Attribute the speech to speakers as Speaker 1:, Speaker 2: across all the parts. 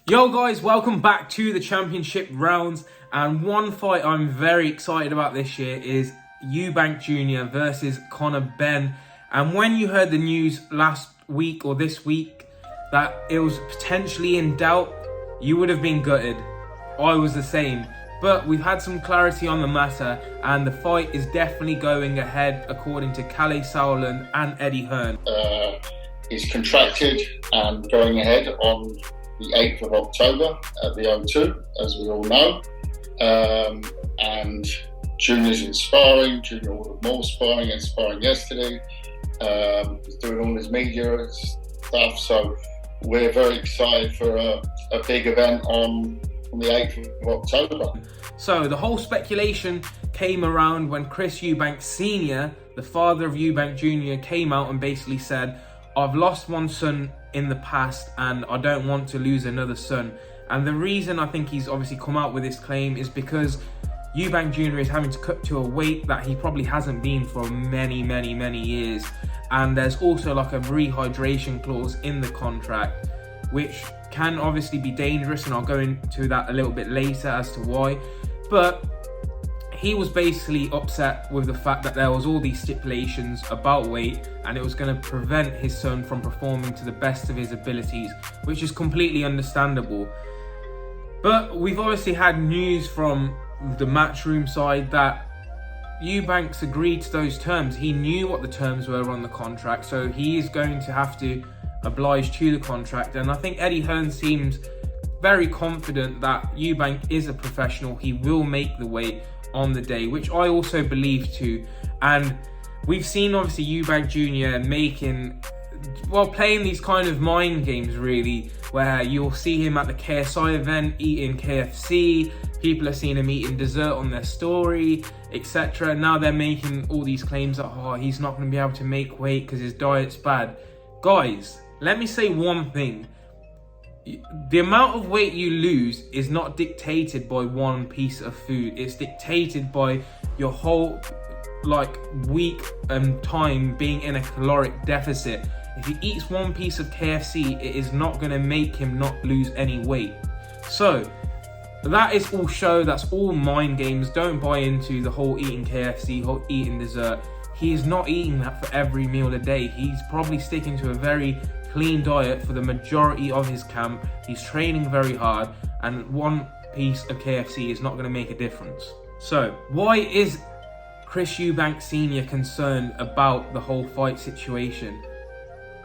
Speaker 1: Yo guys, welcome back to the championship rounds, and one fight I'm very excited about this year is Eubank Jr versus Conor Benn. And when you heard the news last week or this week that it was potentially in doubt, you would have been gutted. I was the same. But we've had some clarity on the matter, and the fight is definitely going ahead according to Kalle Sauerland and Hearn.
Speaker 2: Is contracted and going ahead on the 8th of October at the O2, as we all know. And Junior's in sparring. Junior ordered more sparring and sparring yesterday. He's doing all his media stuff. So we're very excited for a big event on the 8th of October.
Speaker 1: So the whole speculation came around when Chris Eubank Sr, the father of Eubank Jr, came out and basically said, I've lost one son in the past and I don't want to lose another son. And the reason I think he's obviously come out with this claim is because Eubank Jr is having to cut to a weight that he probably hasn't been for many years. And there's also like a rehydration clause in the contract, which can obviously be dangerous, and I'll go into that a little bit later as to why. But he was basically upset with the fact that there was all these stipulations about weight and it was going to prevent his son from performing to the best of his abilities, which is completely understandable. But we've obviously had news from the matchroom side that Eubanks agreed to those terms. He knew what the terms were on the contract, so he is going to have to oblige to the contract. And I think Hearn seems very confident that Eubank is a professional. He will make the weight on the day, which I also believe too. And we've seen obviously Eubank Jr playing these kind of mind games really, where you'll see him at the KSI event eating KFC, people are seeing him eating dessert on their story, etc. Now they're making all these claims that he's not going to be able to make weight because his diet's bad. Guys, let me say one thing. The amount of weight you lose is not dictated by one piece of food. It's dictated by your whole week and time being in a caloric deficit. If he eats one piece of KFC, it is not going to make him not lose any weight. So that is all show, that's all mind games. Don't buy into the whole eating KFC, whole eating dessert. He's not eating that for every meal a day. He's probably sticking to a very clean diet for the majority of his camp. He's training very hard, and one piece of KFC is not going to make a difference. So why is Chris Eubank Sr concerned about the whole fight situation?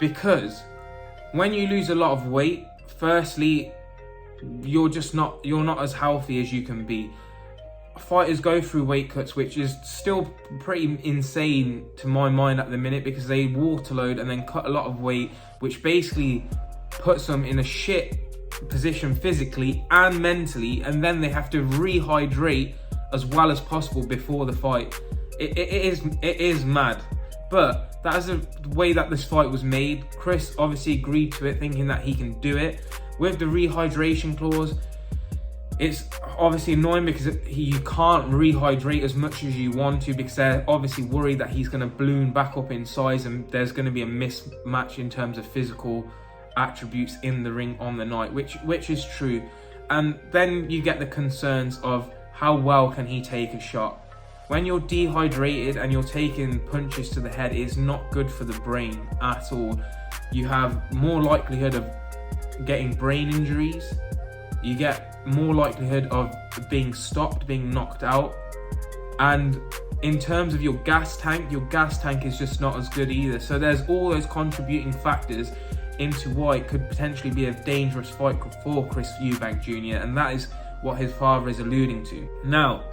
Speaker 1: Because when you lose a lot of weight, firstly, you're not as healthy as you can be. Fighters go through weight cuts, which is still pretty insane to my mind at the minute, because they water load and then cut a lot of weight, which basically puts them in a shit position physically and mentally, and then they have to rehydrate as well as possible before the fight. It is mad. But that is the way that this fight was made. Chris obviously agreed to it, thinking that he can do it. With the rehydration clause, it's obviously annoying because you can't rehydrate as much as you want to, because they're obviously worried that he's going to balloon back up in size and there's going to be a mismatch in terms of physical attributes in the ring on the night, which is true. And then you get the concerns of how well can he take a shot. When you're dehydrated and you're taking punches to the head, it's not good for the brain at all. You have more likelihood of getting brain injuries. You get more likelihood of being stopped, being knocked out. And in terms of your gas tank is just not as good either. So there's all those contributing factors into why it could potentially be a dangerous fight for Chris Eubank Jr. And that is what his father is alluding to. Now,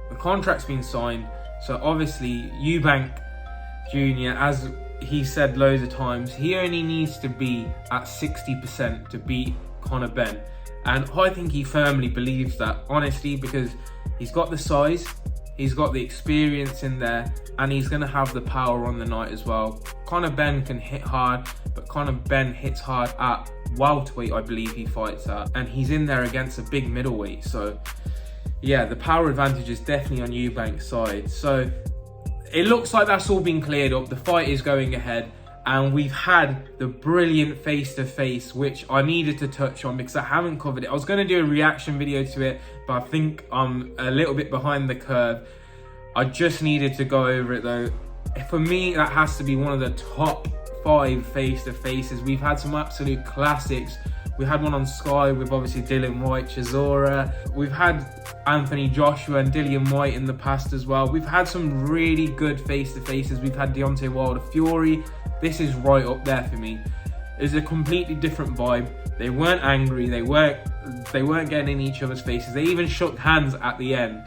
Speaker 1: the contract's been signed, so obviously Eubank Jr, as he said loads of times, he only needs to be at 60% to beat Conor Benn. And I think he firmly believes that, honestly, because he's got the size, he's got the experience in there, and he's going to have the power on the night as well. Conor Benn can hit hard, but Conor Benn hits hard at welterweight, I believe he fights at, and he's in there against a big middleweight. So yeah, the power advantage is definitely on Eubank's side. So it looks like that's all been cleared up. The fight is going ahead, And we've had the brilliant face-to-face, which I needed to touch on because I haven't covered it. I was going to do a reaction video to it, but I think I'm a little bit behind the curve. I just needed to go over it though. For me, that has to be one of the top 5 face-to-faces. We've had some absolute classics. We had one on Sky with obviously Dillian Whyte, Chisora. We've had Anthony Joshua and Dillian Whyte in the past as well. We've had some really good face-to-faces. We've had Deontay Wilder Fury. This is right up there for me. It's a completely different vibe. They weren't angry. They weren't getting in each other's faces. They even shook hands at the end.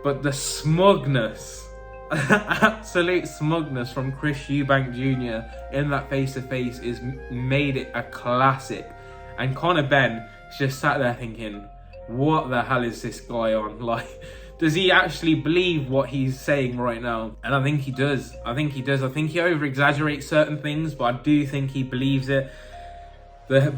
Speaker 1: But the smugness, absolute smugness from Chris Eubank Jr. in that face-to-face is made it a classic. And Conor Benn just sat there thinking, what the hell is this guy on? Like, does he actually believe what he's saying right now? And I think he does. I think he over-exaggerates certain things, but I do think he believes it. The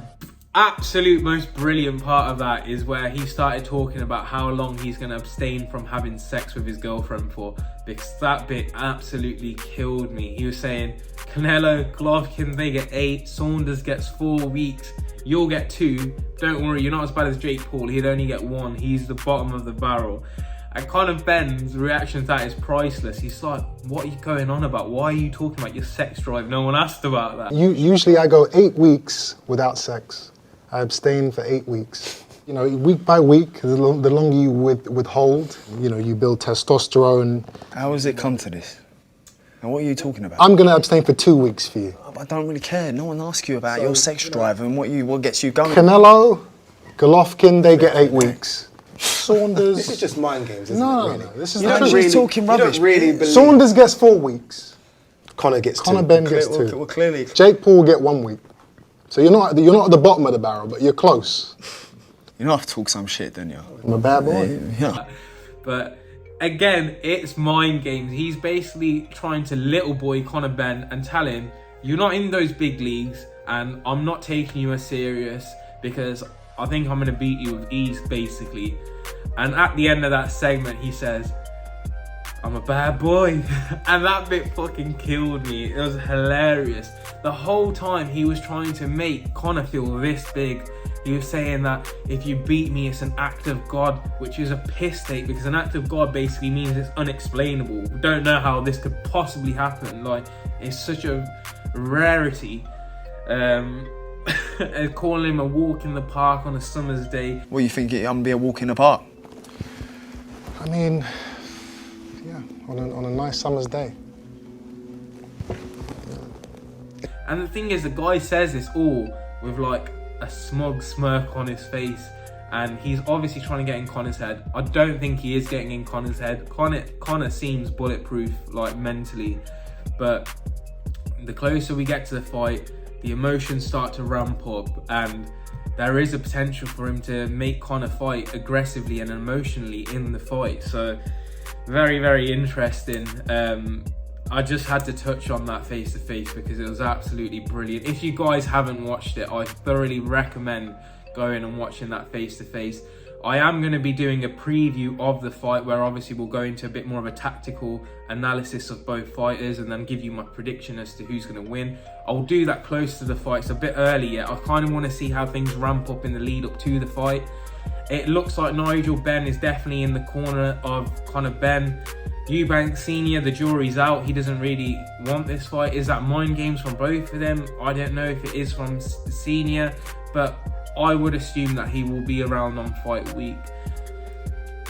Speaker 1: absolute most brilliant part of that is where he started talking about how long he's going to abstain from having sex with his girlfriend for, because that bit absolutely killed me. He was saying, Canelo, Golovkin, they get 8, Saunders gets 4 weeks, you'll get 2. Don't worry, you're not as bad as Jake Paul, he'd only get 1. He's the bottom of the barrel. And Conor Benn's reaction to that is priceless. He's like, what are you going on about? Why are you talking about your sex drive? No one asked about that.
Speaker 3: Usually I go 8 weeks without sex. I abstain for 8 weeks. You know, week by week, the longer you withhold, you know, you build testosterone.
Speaker 4: How has it come to this? And what are you talking about?
Speaker 3: I'm gonna abstain for 2 weeks for you.
Speaker 4: I don't really care. No one asks you about your sex drive and what gets you going.
Speaker 3: Canelo, Golovkin, they get 8 weeks. Saunders.
Speaker 5: This is just mind games, isn't it?
Speaker 3: No,
Speaker 5: Really?
Speaker 3: no, this is
Speaker 4: You
Speaker 3: the
Speaker 4: don't
Speaker 3: truth.
Speaker 4: really talking rubbish.
Speaker 5: You don't really believe.
Speaker 3: Saunders gets 4 weeks.
Speaker 5: Conor gets 2.
Speaker 3: Conor Benn gets 2.
Speaker 4: Well, clearly.
Speaker 3: Jake Paul will get 1 week. So you're not at the bottom of the barrel, but you're close.
Speaker 4: You know I have to talk some shit, don't you?
Speaker 3: I'm a bad boy.
Speaker 4: Yeah.
Speaker 1: But again, it's mind games. He's basically trying to little boy Conor Benn and tell him, you're not in those big leagues and I'm not taking you as serious because I think I'm going to beat you with ease, basically. And at the end of that segment, he says, I'm a bad boy. And that bit fucking killed me. It was hilarious. The whole time he was trying to make Conor feel this big. He was saying that if you beat me, it's an act of God, which is a piss take, because an act of God basically means it's unexplainable. We don't know how this could possibly happen. Like, it's such a rarity. Calling him a walk in the park on a summer's day.
Speaker 4: What, you think I'm going to be a walk in the park?
Speaker 3: I mean, yeah, on a nice summer's day.
Speaker 1: And the thing is, the guy says this all with like a smug smirk on his face, and he's obviously trying to get in Conor's head. I don't think he is getting in Conor's head. Conor seems bulletproof, like mentally, but the closer we get to the fight, the emotions start to ramp up, and there is a potential for him to make Conor fight aggressively and emotionally in the fight. So very, very interesting. I just had to touch on that face-to-face because it was absolutely brilliant. If you guys haven't watched it, I thoroughly recommend going and watching that face-to-face. I am going to be doing a preview of the fight where obviously we'll go into a bit more of a tactical analysis of both fighters and then give you my prediction as to who's going to win. I'll do that close to the fight. It's a bit early yet. I kind of want to see how things ramp up in the lead up to the fight. It looks like Nigel Benn is definitely in the corner of Conor Benn. Eubank Sr, the jury's out. He doesn't really want this fight. Is that mind games from both of them? I don't know if it is from Senior, but I would assume that he will be around on fight week.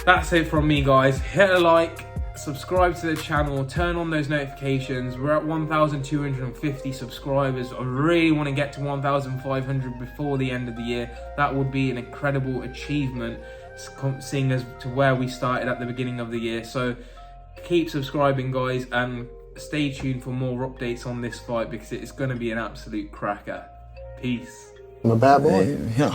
Speaker 1: That's it from me, guys. Hit a like, subscribe to the channel, turn on those notifications. We're at 1,250 subscribers. I really want to get to 1,500 before the end of the year. That would be an incredible achievement, seeing as to where we started at the beginning of the year. So keep subscribing, guys, and stay tuned for more updates on this fight because it's going to be an absolute cracker. Peace.
Speaker 3: I'm a bad boy.
Speaker 4: Yeah.